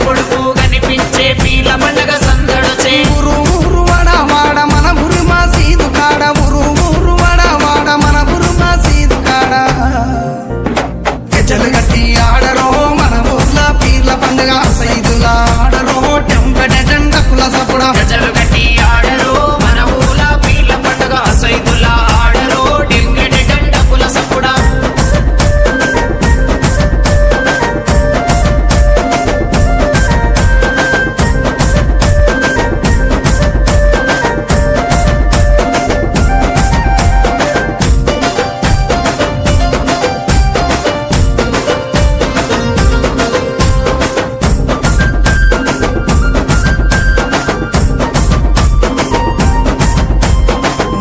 పొడుపు కనిపించే పీర్ల పండగ సందడొచ్చే ఊరు ఊరు వాడ వాడ మన ఊరు మసీదు కాడ ఊరు ఊరు వాడ వాడ మన ఊరు మసీదు కాడ గజ్జలు కట్టి ఆడరో మన ఊర్ల పీర్ల పండగ సైదుల ఆడరో టెంపెట జెండకుల సపుడ గజలు కట్టి ఆడరో మన ఊల పీర్ల పండగ సైదుల ఆడరో డెంగెట గండకుల సప్పుడ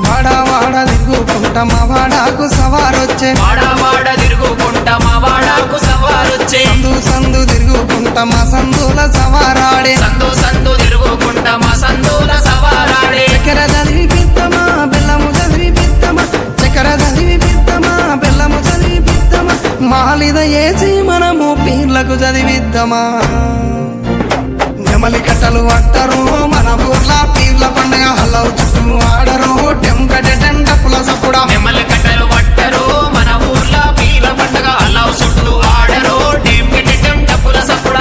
వాడ వాడ తిరుగుకుంట మా వాడాకు సవారొచ్చే వాడ వాడ తిరుగుకుంటా మా వాడకు సవారొచ్చే సందు సందు తిరుగుకుంట మా సందుల సవారాడే సందు సందు తిరుగుకుంటా మా సందుల సవారాడే చక్కెర చదివి పిత్తమా బెల్లము చదివి పిత్తమా చక్కెర చదివి పిత్తమా బెల్లము చదివి పిత్తమా మాలిద ఏసి మనము పీర్లకు చదివిద్దామా నెమలి కట్టలు పట్టరు మన ఊర్ల పీర్ల పండగ హల్లవు చుట్టూ ఆడరు టెంకట టెండపుల సపుడ నెమ్మలి కట్టలు పట్టరు మన ఊర్ల పీర్ల పండగ అలా చుట్టూ ఆడరు డెంగెట గండకుల సప్పుడ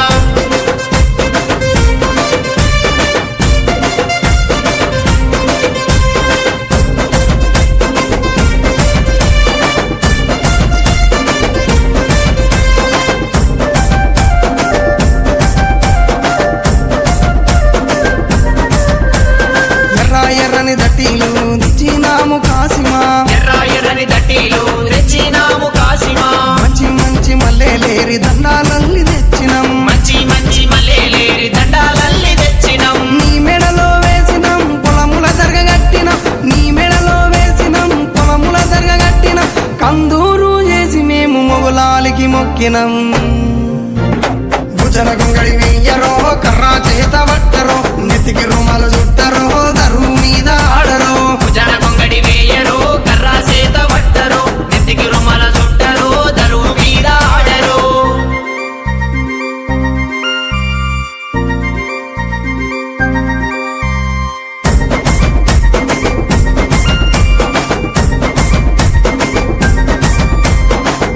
ఎర్ర ఎర్రని దట్టీలు దిచ్చినాము కాసిమా ఎర్ర ఎర్రని దట్టీలు తెచ్చినాము కాసిమా మంచి మంచి మల్లెలేరి దండాలల్లి తెచ్చినం మంచి మంచి మల్లెలేరి దండాలల్లి తెచ్చినం నీ మెడలో వేసినం పొలముల జరగగట్టినం నీ మెడలో వేసినం పొలముల జరగగట్టినం కందూరు చేసి మేము మొగులాలికి మొక్కినం భుజన గొంగడి వెయ్యరో కర్రా చేత పట్టరో నెత్తికి రుమాలు చుట్టరో దరువు మీద ఆడరో భుజన కొంగడి వేయరు కర్రా సేత పట్టరు నెత్తికి రుమాల చుట్టరు దరువు మీద ఆడరు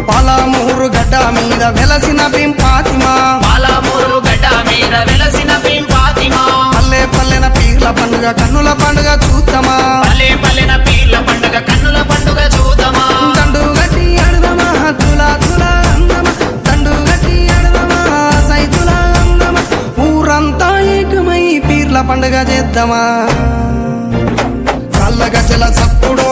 పాలమూరు గడ్డ మీద వెలసిన పింపాతిమా పాలమూరు గడ్డ మీద వెలసిన పింపాతిమా పల్లె పల్లెన పీర్ల పండుగ కన్నుల పండుగ చూద్దామా పల్లె పల్లెన పీర్ల పండుగ కన్నుల పండుగ చూద్దామా దండు గట్టి అడదమా తులా తులా అందమా దండు గట్టి అడదమా సైతుల అందమా ఊరంతా ఏకమై పీర్ల పండుగ చేద్దామా కళ్ళ గజల చప్పుడో